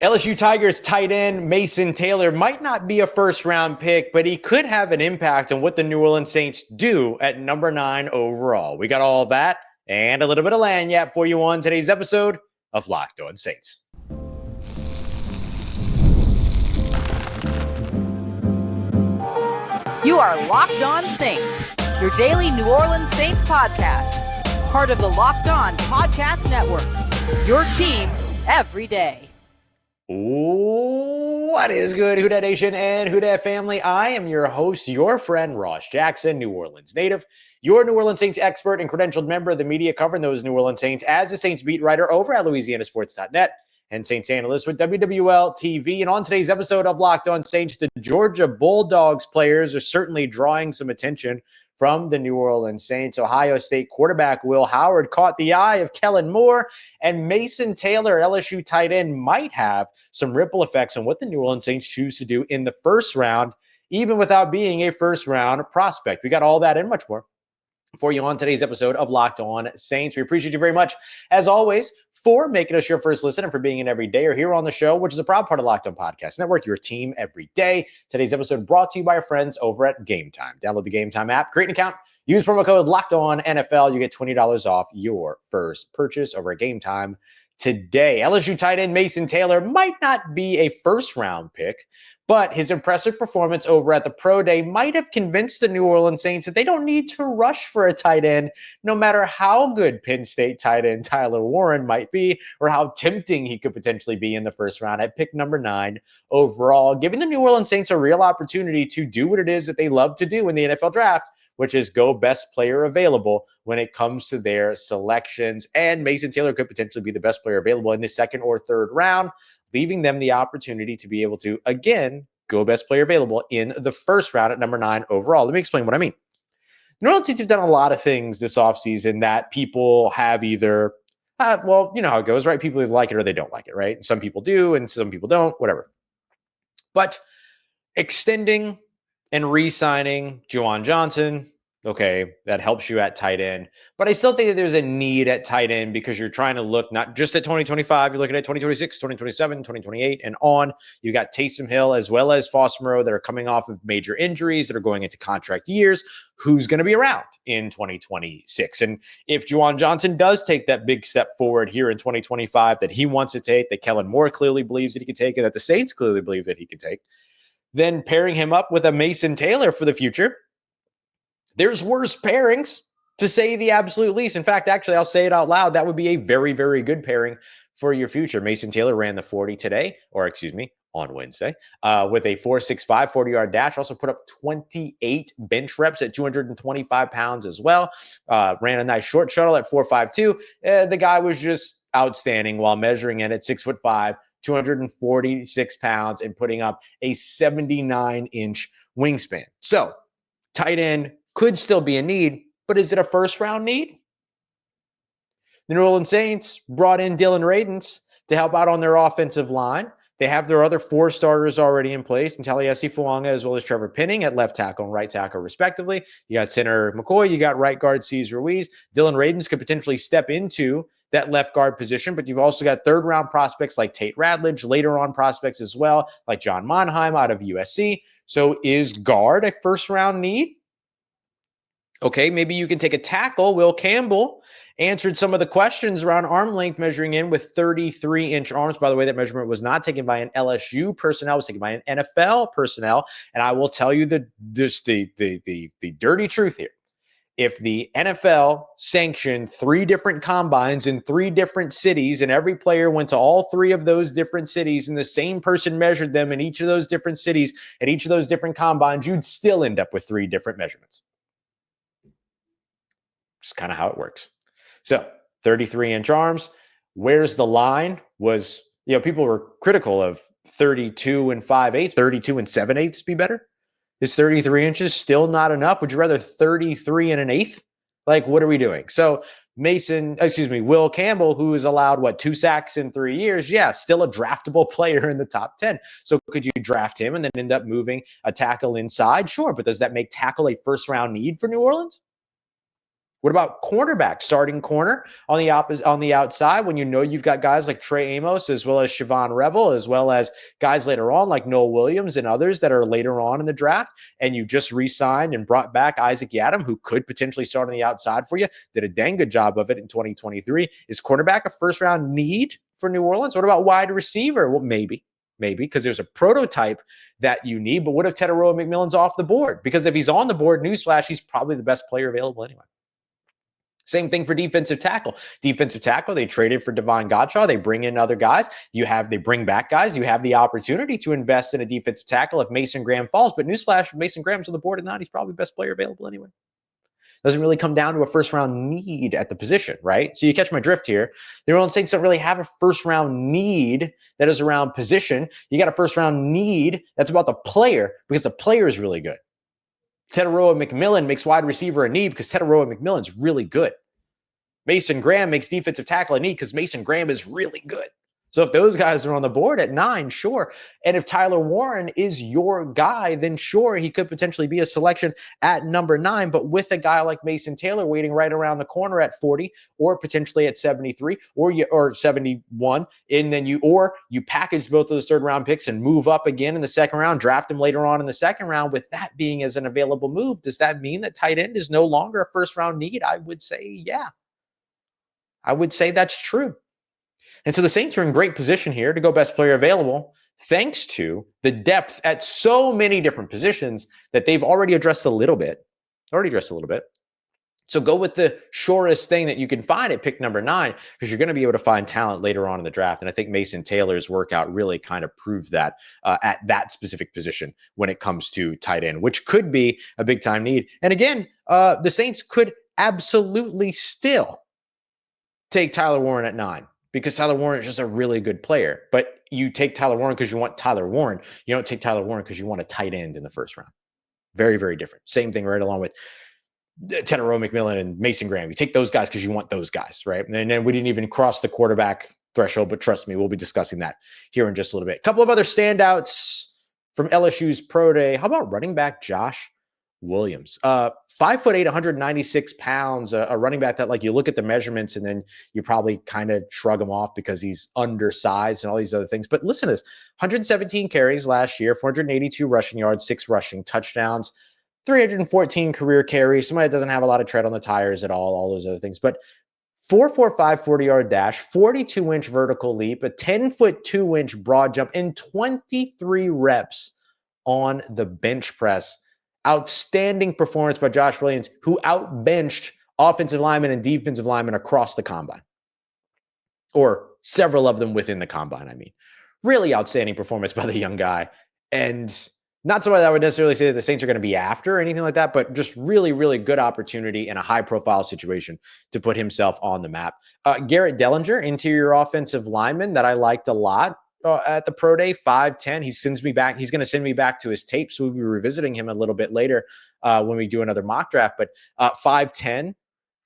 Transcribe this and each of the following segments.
LSU Tigers tight end Mason Taylor might not be a first-round pick, but he could have an impact on what the New Orleans Saints do at number 9 overall. We got all that and a little bit of lagniappe for you on today's episode of Locked On Saints. You are Locked On Saints, your daily New Orleans Saints podcast. Part of the Locked On Podcast Network, your team every day. What is good, Who Dat Nation and Who Dat family? I am your host, your friend Ross Jackson, New Orleans native, your New Orleans Saints expert and credentialed member of the media covering those New Orleans Saints as a Saints beat writer over at LouisianaSports.net and Saints analyst with WWL TV. And on today's episode of Locked On Saints, the Georgia Bulldogs players are certainly drawing some attention from the New Orleans Saints. Ohio State quarterback Will Howard caught the eye of Kellen Moore, and Mason Taylor, LSU tight end, might have some ripple effects on what the New Orleans Saints choose to do in the first round, even without being a first-round prospect. We got all that and much more for you on today's episode of Locked On Saints. We appreciate you very much, as always, for making us your first listen and for being an everyday or here on the show, which is a proud part of Locked On Podcast Network, your team every day. Today's episode brought to you by our friends over at Game Time. Download the Game Time app, create an account, use promo code LOCKEDONNFL. You get $20 off your first purchase over at Game Time today. LSU tight end Mason Taylor might not be a first-round pick, but his impressive performance over at the Pro Day might have convinced the New Orleans Saints that they don't need to rush for a tight end, no matter how good Penn State tight end Tyler Warren might be or how tempting he could potentially be in the first round at pick number 9 overall, giving the New Orleans Saints a real opportunity to do what it is that they love to do in the NFL draft, which is go best player available when it comes to their selections. And Mason Taylor could potentially be the best player available in the second or third round, leaving them the opportunity to be able to, again, go best player available in the first round at number 9 overall. Let me explain what I mean. New Orleans Saints have done a lot of things this offseason that people have either, well, you know how it goes, right? People either like it or they don't like it, right? Some people do and some people don't, whatever. But extending and re-signing Juwan Johnson, okay, that helps you at tight end. But I still think that there's a need at tight end because you're trying to look not just at 2025, you're looking at 2026, 2027, 2028, and on. You got Taysom Hill as well as Foster Moreau that are coming off of major injuries that are going into contract years. Who's going to be around in 2026? And if Juwan Johnson does take that big step forward here in 2025 that he wants to take, that Kellen Moore clearly believes that he can take, and that the Saints clearly believe that he can take, then pairing him up with a Mason Taylor for the future, there's worse pairings, to say the absolute least. In fact, actually, I'll say it out loud. That would be a very, very good pairing for your future. Mason Taylor ran the 40 today, or excuse me, on Wednesday, with a 4.65 40-yard dash. Also put up 28 bench reps at 225 pounds as well. Ran a nice short shuttle at 4.52. The guy was just outstanding while measuring in at 6'5", 246 pounds, and putting up a 79-inch wingspan. So tight end could still be a need, but is it a first-round need? The New Orleans Saints brought in Dylan Radins to help out on their offensive line. They have their other 4 starters already in place, and Taliesin Fuanga as well as Trevor Penning at left tackle and right tackle, respectively. You got center McCoy, you got right guard Cesar Ruiz. Dylan Radins could potentially step into that left guard position, but you've also got third-round prospects like Tate Radledge, later on prospects as well, like John Monheim out of USC. So is guard a first-round need? Okay, maybe you can take a tackle. Will Campbell answered some of the questions around arm length, measuring in with 33-inch arms. By the way, that measurement was not taken by an LSU personnel. It was taken by an NFL personnel. And I will tell you the dirty truth here. If the NFL sanctioned 3 different combines in 3 different cities, and every player went to all 3 of those different cities, and the same person measured them in each of those different cities at each of those different combines, you'd still end up with 3 different measurements. Just kind of how it works. So 33-inch arms. Where's the line? Was, people were critical of 32 and 5/8, 32 and 7/8 be better? Is 33 inches still not enough? Would you rather 33 and an eighth? Like, what are we doing? So Will Campbell, who has allowed, 2 sacks in 3 years? Yeah, still a draftable player in the top 10. So could you draft him and then end up moving a tackle inside? Sure, but does that make tackle a first-round need for New Orleans? What about cornerback, starting corner on the outside when you know you've got guys like Trey Amos as well as Siobhan Rebel, as well as guys later on like Noah Williams and others that are later on in the draft, and you just re-signed and brought back Isaac Yiadom, who could potentially start on the outside for you, did a dang good job of it in 2023. Is cornerback a first-round need for New Orleans? What about wide receiver? Well, maybe, because there's a prototype that you need, but what if Teteroa McMillan's off the board? Because if he's on the board, newsflash, he's probably the best player available anyway. Same thing for defensive tackle. Defensive tackle, they traded for Devon Godshaw. They bring in other guys. They bring back guys. You have the opportunity to invest in a defensive tackle if Mason Graham falls. But newsflash, if Mason Graham's on the board or not, he's probably the best player available anyway. Doesn't really come down to a first-round need at the position, right? So you catch my drift here. The New Orleans Saints don't really have a first-round need that is around position. You got a first-round need that's about the player because the player is really good. Teteroa McMillan makes wide receiver a need because Teteroa McMillan's really good. Mason Graham makes defensive tackle a need because Mason Graham is really good. So if those guys are on the board at 9, sure. And if Tyler Warren is your guy, then sure, he could potentially be a selection at number 9. But with a guy like Mason Taylor waiting right around the corner at 40, or potentially at 73, or 71, and then you package both of those third-round picks and move up again in the second round, draft him later on in the second round. With that being as an available move, does that mean that tight end is no longer a first-round need? I would say, yeah. I would say that's true. And so the Saints are in great position here to go best player available, thanks to the depth at so many different positions that they've already addressed a little bit. So go with the surest thing that you can find at pick number 9, because you're going to be able to find talent later on in the draft. And I think Mason Taylor's workout really kind of proved that at that specific position when it comes to tight end, which could be a big time need. And again, the Saints could absolutely still take Tyler Warren at 9. Because Tyler Warren is just a really good player. But you take Tyler Warren because you want Tyler Warren. You don't take Tyler Warren because you want a tight end in the first round. Very, very different. Same thing right along with Teteroa McMillan and Mason Graham. You take those guys because you want those guys, right? And then we didn't even cross the quarterback threshold, but trust me, we'll be discussing that here in just a little bit. A couple of other standouts from LSU's Pro Day. How about running back Josh Williams? 5'8", 196 pounds, a running back that, like, you look at the measurements and then you probably kind of shrug him off because he's undersized and all these other things. But listen to this, 117 carries last year, 482 rushing yards, 6 rushing touchdowns, 314 career carries. Somebody that doesn't have a lot of tread on the tires at all those other things. But 4.45 40-yard dash, 42-inch vertical leap, a 10-foot 2-inch broad jump, and 23 reps on the bench press. Outstanding performance by Josh Williams, who outbenched offensive linemen and defensive linemen across the combine, or several of them within the combine. I mean, really outstanding performance by the young guy. And not somebody that I would necessarily say that the Saints are going to be after or anything like that, but just really, really good opportunity in a high-profile situation to put himself on the map. Garrett Dellinger, interior offensive lineman that I liked a lot. At the Pro Day, 5'10". He sends me back. He's going to send me back to his tape, so we'll be revisiting him a little bit later when we do another mock draft. But 5'10",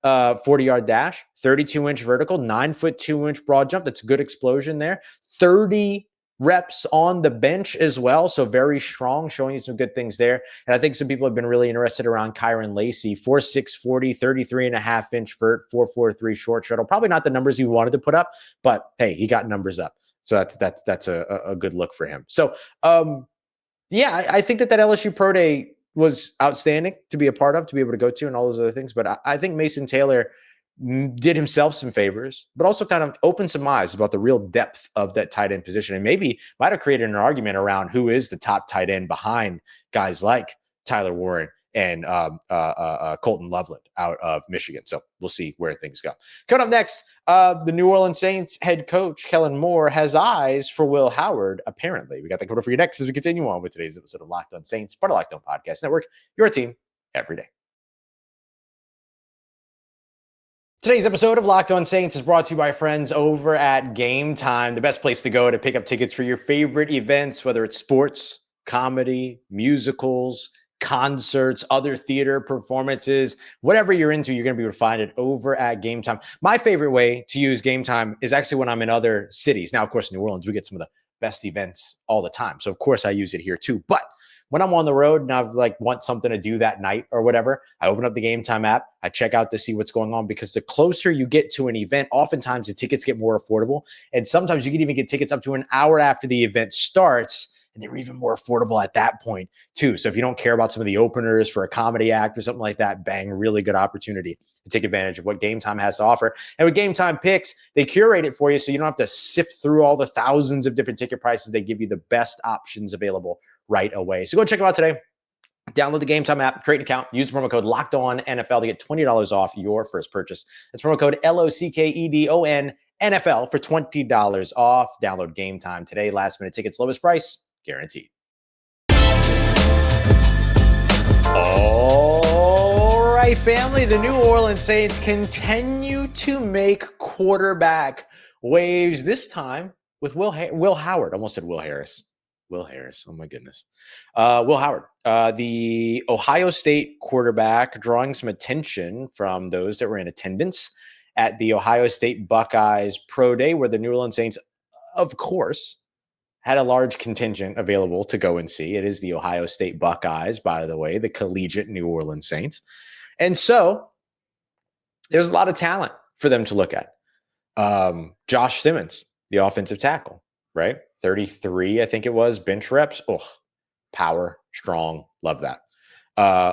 40-yard dash, 32-inch vertical, 9-foot 2-inch broad jump. That's good explosion there. 30 reps on the bench as well, so very strong, showing you some good things there. And I think some people have been really interested around Kyron Lacey, 4'6", 40, 33.5-inch vert, 4.43 short shuttle. Probably not the numbers he wanted to put up, but hey, he got numbers up. So that's a good look for him. So, I think that LSU Pro Day was outstanding to be a part of, to be able to go to, and all those other things. But I think Mason Taylor did himself some favors, but also kind of opened some eyes about the real depth of that tight end position, and maybe might have created an argument around who is the top tight end behind guys like Tyler Warren and Colton Loveland out of Michigan. So we'll see where things go. Coming up next, the New Orleans Saints head coach, Kellen Moore, has eyes for Will Howard, apparently. We got that covered for you next as we continue on with today's episode of Locked On Saints, part of Locked On Podcast Network, your team every day. Today's episode of Locked On Saints is brought to you by friends over at Game Time, the best place to go to pick up tickets for your favorite events, whether it's sports, comedy, musicals, concerts, other theater performances, whatever you're into, you're going to be able to find it over at Game Time. My favorite way to use Game Time is actually when I'm in other cities. Now, of course, in New Orleans, we get some of the best events all the time. So, of course, I use it here too. But when I'm on the road and I like want something to do that night or whatever, I open up the Game Time app, I check out to see what's going on, because the closer you get to an event, oftentimes the tickets get more affordable. And sometimes you can even get tickets up to an hour after the event starts, and they're even more affordable at that point too. So if you don't care about some of the openers for a comedy act or something like that, bang, really good opportunity to take advantage of what Game Time has to offer. And with Game Time Picks, they curate it for you so you don't have to sift through all the thousands of different ticket prices. They give you the best options available right away. So go check them out today. Download the Game Time app, create an account, use the promo code LOCKEDONNFL to get $20 off your first purchase. That's promo code LOCKEDON NFL for $20 off. Download Game Time today. Last minute tickets, lowest price guaranteed. All right, family. The New Orleans Saints continue to make quarterback waves, this time with Will Howard. Almost said Will Harris. Will Harris. Oh, my goodness. Will Howard, the Ohio State quarterback, drawing some attention from those that were in attendance at the Ohio State Buckeyes Pro Day, where the New Orleans Saints, of course, had a large contingent available to go and see. It is the Ohio State Buckeyes, by the way, the collegiate New Orleans Saints. And so there's a lot of talent for them to look at. Josh Simmons, the offensive tackle, right? 33, I think it was, bench reps. Oh, power, strong, love that.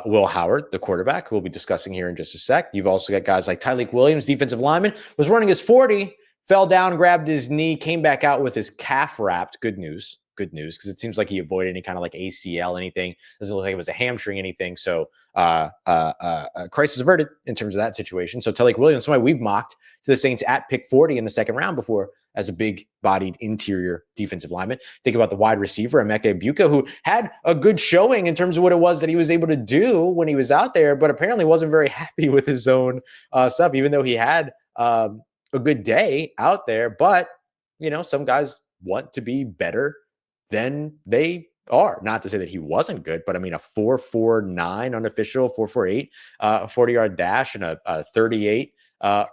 Will Howard, the quarterback, who we'll be discussing here in just a sec. You've also got guys like Mykel Williams, defensive lineman, was running his 40, fell down, grabbed his knee, came back out with his calf wrapped. Good news, because it seems like he avoided any kind of like ACL, anything. Doesn't look like it was a hamstring, anything. So crisis averted in terms of that situation. So Mykel Williams, somebody we've mocked to the Saints at pick 40 in the second round before, as a big-bodied interior defensive lineman. Think about the wide receiver, Emeka Egbuka, who had a good showing in terms of what it was that he was able to do when he was out there, but apparently wasn't very happy with his own stuff, even though he had a good day out there. But, you know, some guys want to be better than they are. Not to say that he wasn't good, but I mean, a 4.49 unofficial, 4.48, 40-yard dash and a 38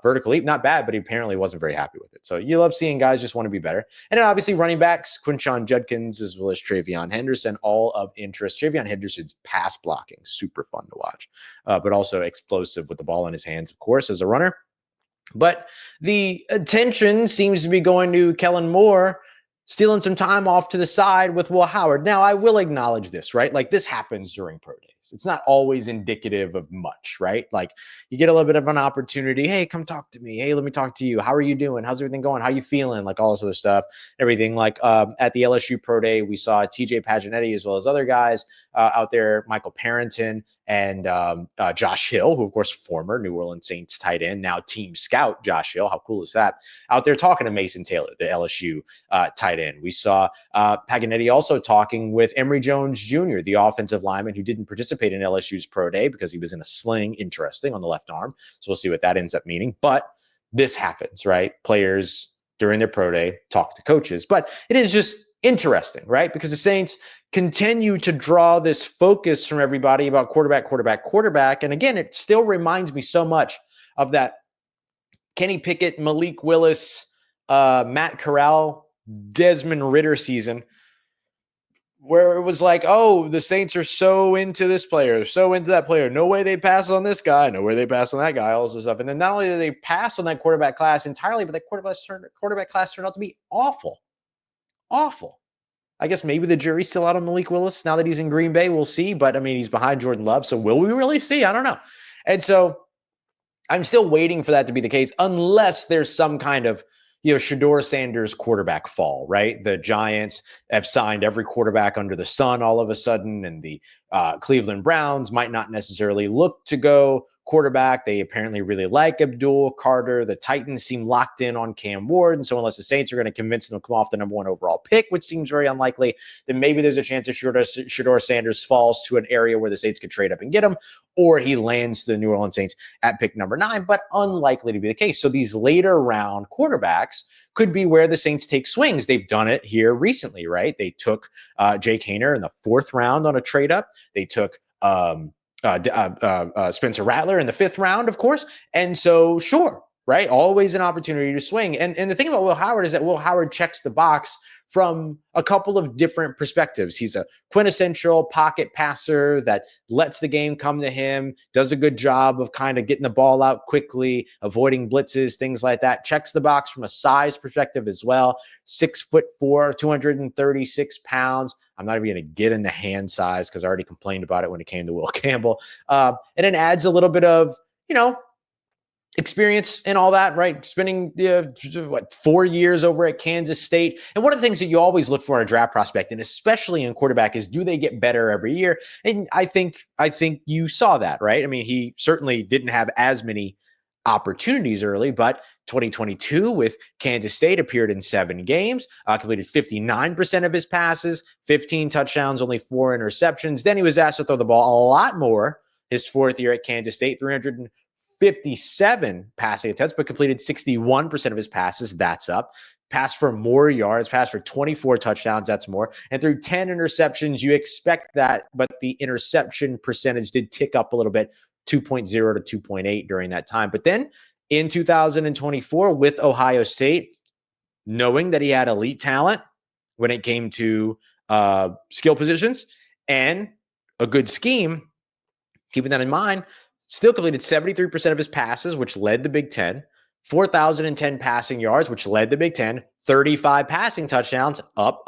vertical leap, not bad, but he apparently wasn't very happy with it. So you love seeing guys just want to be better. And then obviously running backs, Quinshon Judkins, as well as Travion Henderson, all of interest. Travion Henderson's pass blocking, super fun to watch, but also explosive with the ball in his hands, of course, as a runner. But the attention seems to be going to Kellen Moore, stealing some time off to the side with Will Howard. Now, I will acknowledge this, right? Like, this happens during pro days. It's not always indicative of much, right? Like, you get a little bit of an opportunity. Hey, come talk to me. Hey, let me talk to you. How are you doing? How's everything going? How you feeling? Like, all this other stuff, everything. Like, at the LSU pro day, we saw TJ Paginetti as well as other guys out there, Michael Parrington and Josh Hill, who, of course, former New Orleans Saints tight end, now team scout Josh Hill. How cool is that? Out there talking to Mason Taylor, the LSU tight end. We saw Paginetti also talking with Emory Jones Jr., the offensive lineman who didn't participate in LSU's pro day because he was in a sling, interesting, on the left arm. So we'll see what that ends up meaning. But this happens, right? Players during their pro day talk to coaches. But it is just interesting, right? Because the Saints continue to draw this focus from everybody about quarterback. And again, it still reminds me so much of that Kenny Pickett, Malik Willis, Matt Corral, Desmond Ridder season, where it was like, oh, the Saints are so into this player, so into that player. No way they pass on this guy. No way they pass on that guy, all this stuff. And then not only did they pass on that quarterback class entirely, but that quarterback class turned out to be awful. Awful. I guess maybe the jury's still out on Malik Willis now that he's in Green Bay. We'll see. But, I mean, he's behind Jordan Love. So will we really see? I don't know. And so I'm still waiting for that to be the case, unless there's some kind of, Shedeur Sanders quarterback fall, right? The Giants have signed every quarterback under the sun all of a sudden, and the Cleveland Browns might not necessarily look to go quarterback. They apparently really like Abdul Carter. The Titans seem locked in on Cam Ward. And so unless the Saints are going to convince them to come off the number 1 overall pick, which seems very unlikely, then maybe there's a chance that Shedeur Sanders falls to an area where the Saints could trade up and get him, or he lands the New Orleans Saints at pick number 9, but unlikely to be the case. So these later round quarterbacks could be where the Saints take swings. They've done it here recently, right? They took Jake Haener in the 4th round on a trade up. They took Spencer Rattler in the 5th round, of course. And so, sure, right? Always an opportunity to swing. And the thing about Will Howard is that Will Howard checks the box from a couple of different perspectives. He's a quintessential pocket passer that lets the game come to him, does a good job of kind of getting the ball out quickly, avoiding blitzes, things like that. Checks the box from a size perspective as well. 6'4", 236 pounds. I'm not even going to get into hand size because I already complained about it when it came to Will Campbell. And then adds a little bit of, experience and all that, right? Spending 4 years over at Kansas State. And one of the things that you always look for in a draft prospect, and especially in quarterback, is do they get better every year? And I think you saw that, right? I mean, he certainly didn't have as many opportunities early, but 2022 with Kansas State appeared in 7 games, completed 59% of his passes, 15 touchdowns, only 4 interceptions. Then he was asked to throw the ball a lot more his 4th year at Kansas State, 357 passing attempts, but completed 61% of his passes. That's up. Passed for more yards, passed for 24 touchdowns. That's more. And through 10 interceptions, you expect that, but the interception percentage did tick up a little bit, 2.0 to 2.8 during that time. But then in 2024 with Ohio State, knowing that he had elite talent when it came to skill positions and a good scheme, keeping that in mind, still completed 73% of his passes, which led the Big Ten, 4,010 passing yards, which led the Big Ten, 35 passing touchdowns, up.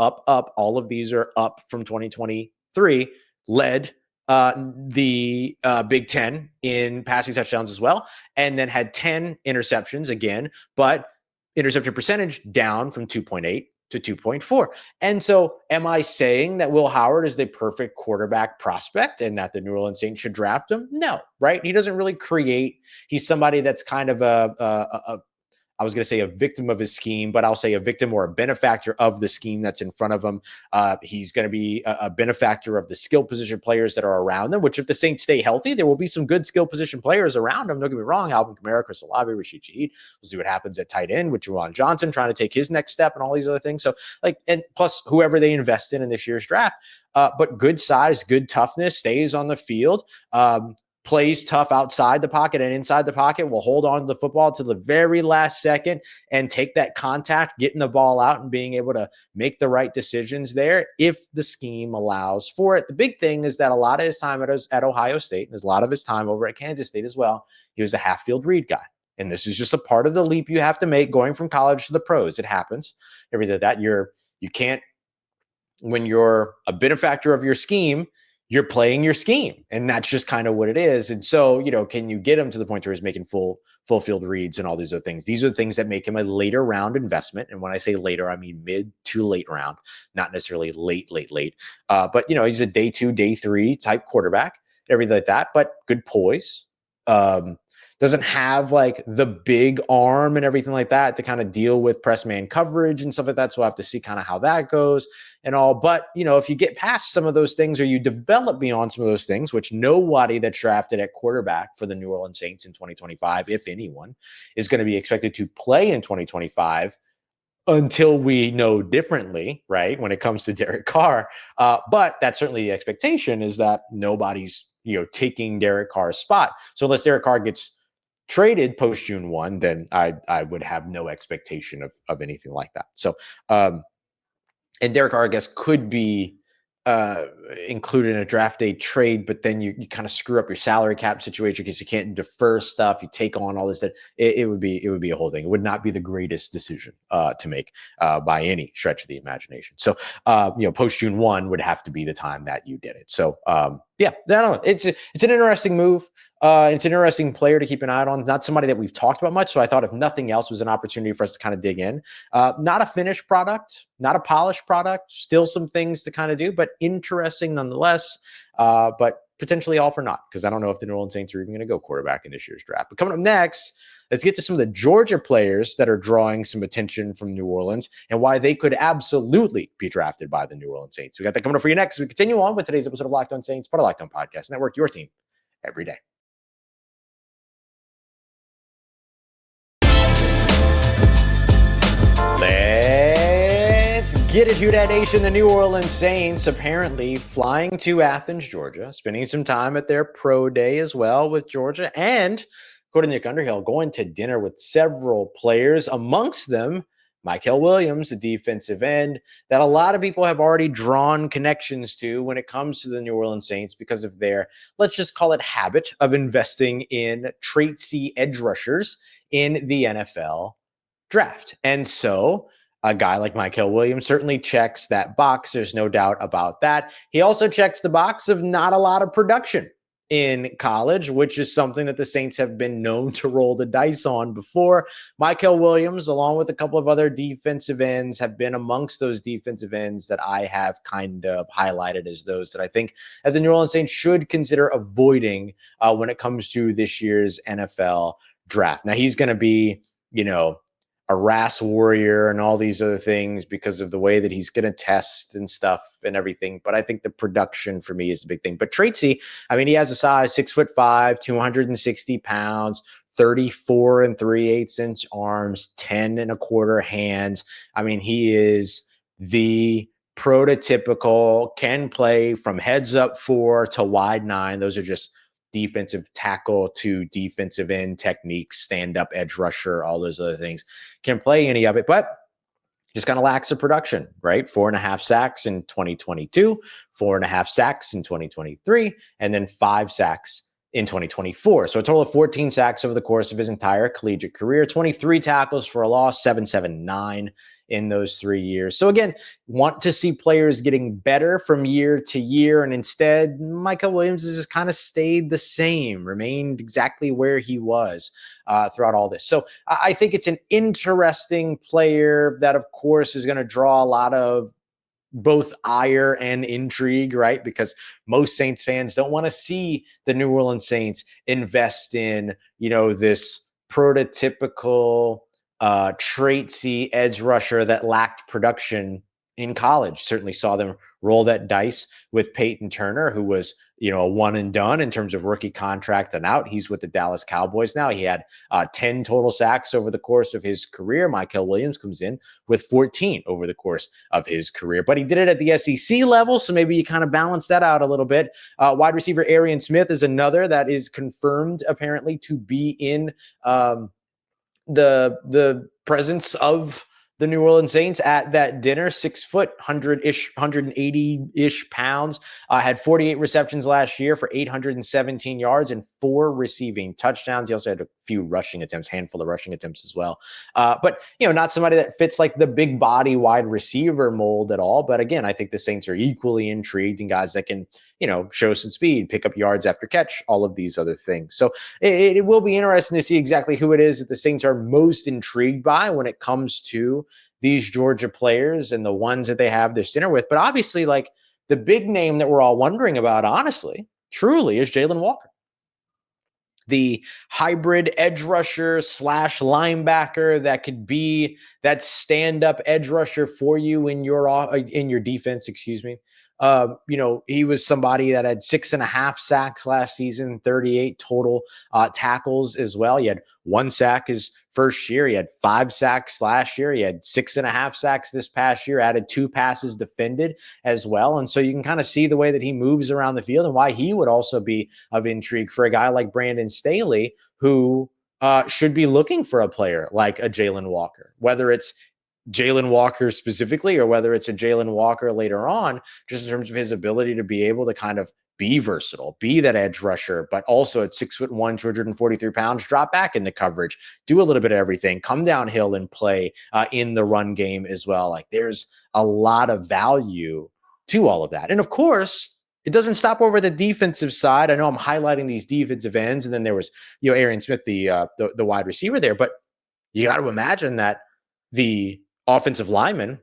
All of these are up from 2023, led the Big Ten in passing touchdowns as well, and then had 10 interceptions again, but interception percentage down from 2.8 to 2.4. And so am I saying that Will Howard is the perfect quarterback prospect and that the New Orleans Saints should draft him? No, right? He doesn't really create. He's somebody that's kind of I was going to say a victim of his scheme, but I'll say a victim or a benefactor of the scheme that's in front of him. He's going to be a benefactor of the skill position players that are around them, which if the Saints stay healthy, there will be some good skill position players around them. Don't get me wrong, Alvin Kamara, Chris Olave, Rashid Shaheed. We'll see what happens at tight end with Juwan Johnson trying to take his next step and all these other things. So and plus whoever they invest in this year's draft, but good size, good toughness, stays on the field. Plays tough outside the pocket and inside the pocket, will hold on to the football to the very last second and take that contact, getting the ball out and being able to make the right decisions there if the scheme allows for it. The big thing is that a lot of his time at Ohio State and a lot of his time over at Kansas State as well, he was a half-field read guy. And this is just a part of the leap you have to make going from college to the pros. It happens. Everything that you can't, when you're a benefactor of your scheme, you're playing your scheme, and that's just kind of what it is. And so, can you get him to the point where he's making full field reads and all these other things? These are the things that make him a later round investment. And when I say later, I mean mid to late round, not necessarily late. But he's a day 2, day 3 type quarterback, everything like that, but good poise. Doesn't have like the big arm and everything like that to kind of deal with press man coverage and stuff like that. So I have to see kind of how that goes and all. But, if you get past some of those things or you develop beyond some of those things, which nobody that's drafted at quarterback for the New Orleans Saints in 2025, if anyone, is going to be expected to play in 2025 until we know differently, right, when it comes to Derek Carr. But that's certainly the expectation, is that nobody's, taking Derek Carr's spot. So unless Derek Carr gets traded post June 1, then I would have no expectation of anything like that. So, and Derek Carr, I guess, could be included in a draft day trade, but then you kind of screw up your salary cap situation because you can't defer stuff. You take on all this. That it would be a whole thing. It would not be the greatest decision to make by any stretch of the imagination. So, post June 1 would have to be the time that you did it. So, yeah, I don't know. It's an interesting move. It's an interesting player to keep an eye on. Not somebody that we've talked about much. So I thought if nothing else was an opportunity for us to kind of dig in. Not a finished product, not a polished product, still some things to kind of do, but interesting nonetheless. But potentially all for naught, because I don't know if the New Orleans Saints are even going to go quarterback in this year's draft. But coming up next, let's get to some of the Georgia players that are drawing some attention from New Orleans and why they could absolutely be drafted by the New Orleans Saints. We got that coming up for you next. We continue on with today's episode of Locked On Saints, part of Locked On Podcast Network, your team every day. Let's get it, Who Dat Nation. The New Orleans Saints apparently flying to Athens, Georgia, spending some time at their pro day as well with Georgia, and according to Nick Underhill, going to dinner with several players, amongst them Mykel Williams, the defensive end, that a lot of people have already drawn connections to when it comes to the New Orleans Saints because of their, let's just call it, habit of investing in traitsy edge rushers in the NFL draft. And so a guy like Mykel Williams certainly checks that box. There's no doubt about that. He also checks the box of not a lot of production in college, which is something that the Saints have been known to roll the dice on before. Mykel Williams, along with a couple of other defensive ends, have been amongst those defensive ends that I have kind of highlighted as those that I think that the New Orleans Saints should consider avoiding when it comes to this year's NFL draft. Now, he's going to be, a RAS warrior and all these other things because of the way that he's going to test and stuff and everything. But I think the production for me is a big thing. But traitsy, he has a size 6'5", 260 pounds, 34 3/8 arms, 10 1/4 hands. He is the prototypical, can play from heads up 4 to wide 9. Those are just defensive tackle to defensive end techniques, stand-up edge rusher, all those other things. Can play any of it, but just kind of lacks the production, right? 4.5 sacks in 2022, 4.5 sacks in 2023, and then 5 sacks in 2024. So a total of 14 sacks over the course of his entire collegiate career, 23 tackles for a loss, 779 in those 3 years. So again, want to see players getting better from year to year. And instead, Mykel Williams has just kind of stayed the same, remained exactly where he was throughout all this. So I think it's an interesting player that, of course, is going to draw a lot of both ire and intrigue, right? Because most Saints fans don't want to see the New Orleans Saints invest in, this prototypical traitsy edge rusher that lacked production in college. Certainly saw them roll that dice with Peyton Turner, who was, a one and done in terms of rookie contract and out. He's with the Dallas Cowboys now. He had 10 total sacks over the course of his career. Mykel Williams comes in with 14 over the course of his career, but he did it at the SEC level. So maybe you kind of balance that out a little bit. Wide receiver Arian Smith is another that is confirmed apparently to be in the presence of the New Orleans Saints at that dinner. 6 foot, 180-ish pounds, had 48 receptions last year for 817 yards and 4 receiving touchdowns. He also had a few rushing attempts, handful of rushing attempts as well. But, not somebody that fits like the big body wide receiver mold at all. But again, I think the Saints are equally intrigued in guys that can, show some speed, pick up yards after catch, all of these other things. So it will be interesting to see exactly who it is that the Saints are most intrigued by when it comes to these Georgia players and the ones that they have this dinner with. But obviously, like, the big name that we're all wondering about, honestly, truly, is Jalen Walker, the hybrid edge rusher / linebacker that could be that stand-up edge rusher for you in your defense, excuse me. He was somebody that had 6.5 sacks last season, 38 total tackles as well. He had 1 sack his first year. He had 5 sacks last year. He had 6.5 sacks this past year, added 2 passes defended as well. And so you can kind of see the way that he moves around the field and why he would also be of intrigue for a guy like Brandon Staley, who should be looking for a player like a Jalen Walker, whether it's Jalen Walker specifically or whether it's a Jalen Walker later on, just in terms of his ability to be able to kind of be versatile, be that edge rusher, but also at 6'1", 243 pounds, drop back in the coverage, do a little bit of everything, come downhill and play in the run game as well. Like, there's a lot of value to all of that. And of course, it doesn't stop over the defensive side. I know I'm highlighting these defensive ends, and then there was, Arian Smith, the wide receiver there, but you got to imagine that the offensive linemen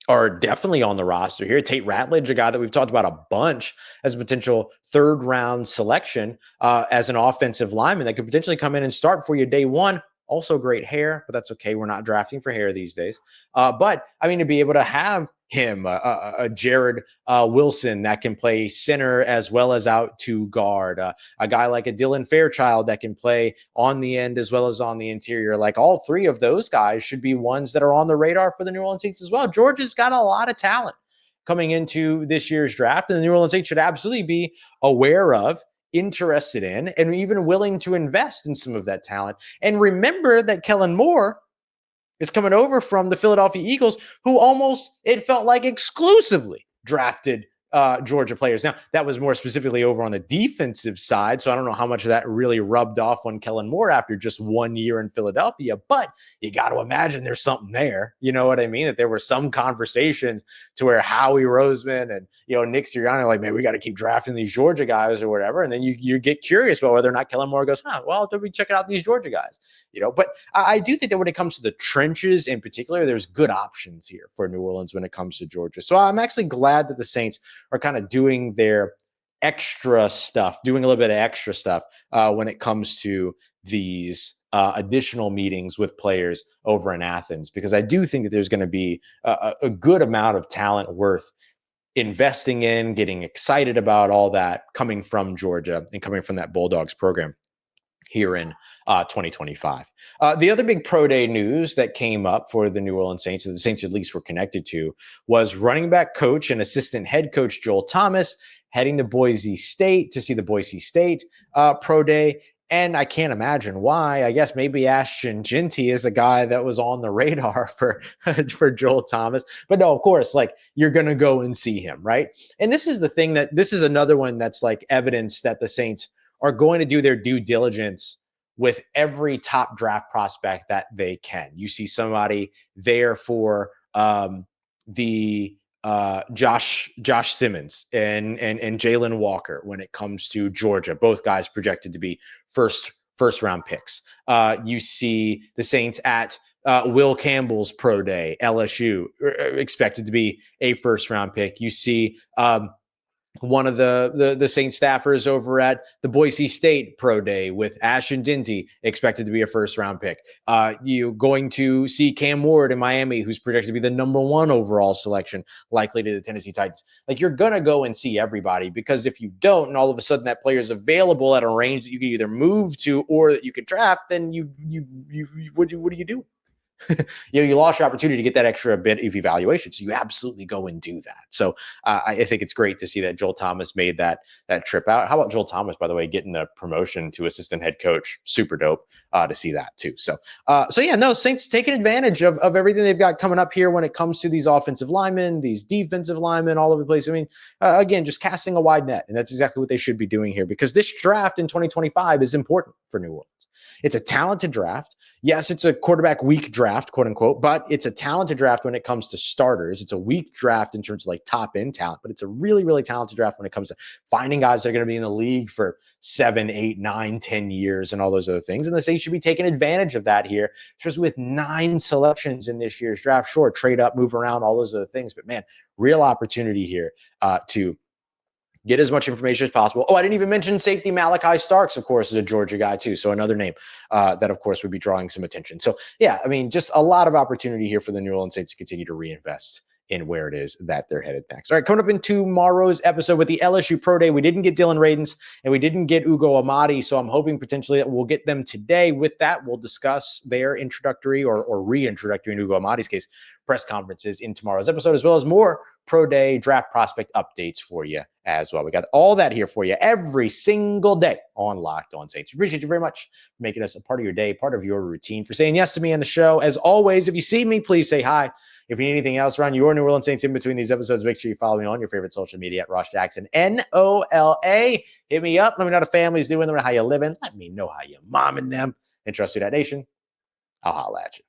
are definitely on the roster here. Tate Ratledge, a guy that we've talked about a bunch as a potential 3rd round selection as an offensive lineman that could potentially come in and start for you day one. Also great hair, but that's okay. We're not drafting for hair these days. But to be able to have him, a Jared Wilson that can play center as well as out to guard, a guy like a Dylan Fairchild that can play on the end as well as on the interior. Like, all 3 of those guys should be ones that are on the radar for the New Orleans Saints as well. Georgia's got a lot of talent coming into this year's draft, and the New Orleans Saints should absolutely be aware of, interested in, and even willing to invest in some of that talent. And remember that Kellen Moore is coming over from the Philadelphia Eagles, who almost, it felt like, exclusively drafted Georgia players. Now, that was more specifically over on the defensive side, so I don't know how much of that really rubbed off on Kellen Moore after just 1 year in Philadelphia, but you got to imagine there's something there. You know what I mean? That there were some conversations to where Howie Roseman and, Nick Sirianni like, man, we got to keep drafting these Georgia guys or whatever. And then you get curious about whether or not Kellen Moore goes, well, do we check out these Georgia guys? But I do think that when it comes to the trenches in particular, there's good options here for New Orleans when it comes to Georgia. So I'm actually glad that the Saints are kind of doing their extra stuff, doing a little bit of extra stuff when it comes to these additional meetings with players over in Athens, because I do think that there's going to be a good amount of talent worth investing in, getting excited about all that coming from Georgia and coming from that Bulldogs program here in 2025. The other big pro day news that came up for the New Orleans Saints, or the Saints at least were connected to, was running back coach and assistant head coach Joel Thomas heading to Boise State to see the Boise State pro day. And I can't imagine why. I guess maybe Ashton Jeanty is a guy that was on the radar for Joel Thomas. But no, of course, like, you're going to go and see him, right? And this is the thing, that this is another one that's like evidence that the Saints are going to do their due diligence with every top draft prospect that they can. You see somebody there for the Josh Simmons and Jalen Walker when it comes to Georgia. Both guys projected to be first round picks. You see the Saints at Will Campbell's pro day, LSU, expected to be a first round pick. You see one of the Saints staffers over at the Boise State pro day with Ashton Jeanty, expected to be a first round pick. You going to see Cam Ward in Miami, who's projected to be the number 1 overall selection, likely to the Tennessee Titans. Like, you're going to go and see everybody, because if you don't, and all of a sudden that player is available at a range that you can either move to or that you could draft, then what do you do? You lost your opportunity to get that extra bit of evaluation. So you absolutely go and do that. So I think it's great to see that Joel Thomas made that trip out. How about Joel Thomas, by the way, getting the promotion to assistant head coach? Super dope to see that too. So yeah, no, Saints taking advantage of everything they've got coming up here when it comes to these offensive linemen, these defensive linemen, all over the place. I mean, again, just casting a wide net. And that's exactly what they should be doing here, because this draft in 2025 is important for New Orleans. It's a talented draft. Yes, it's a quarterback weak draft, quote unquote, but it's a talented draft when it comes to starters. It's a weak draft in terms of like top end talent, but it's a really, really talented draft when it comes to finding guys that are going to be in the league for 7, 8, 9, 10 years and all those other things. And the Saints should be taking advantage of that here, especially with 9 selections in this year's draft. Sure, trade up, move around, all those other things, but man, real opportunity here to get as much information as possible. Oh, I didn't even mention safety Malachi Starks, of course, is a Georgia guy too. So another name that, of course, would be drawing some attention. So yeah, I mean, just a lot of opportunity here for the New Orleans Saints to continue to reinvest in where it is that they're headed next. All right, coming up in tomorrow's episode with the LSU Pro Day, we didn't get Dylan Radins and we didn't get Ugo Amadi, so I'm hoping potentially that we'll get them today. With that, we'll discuss their introductory or reintroductory, in Ugo Amadi's case, press conferences in tomorrow's episode, as well as more Pro Day draft prospect updates for you as well. We got all that here for you every single day on Locked On Saints. We appreciate you very much for making us a part of your day, part of your routine, for saying yes to me on the show. As always, if you see me, please say hi. If you need anything else around your New Orleans Saints in between these episodes, make sure you follow me on your favorite social media at Ross Jackson, NOLA. Hit me up. Let me know how the family's doing. Let me know how you living. Let me know how you momming them. And trust you, that nation. I'll holla at you.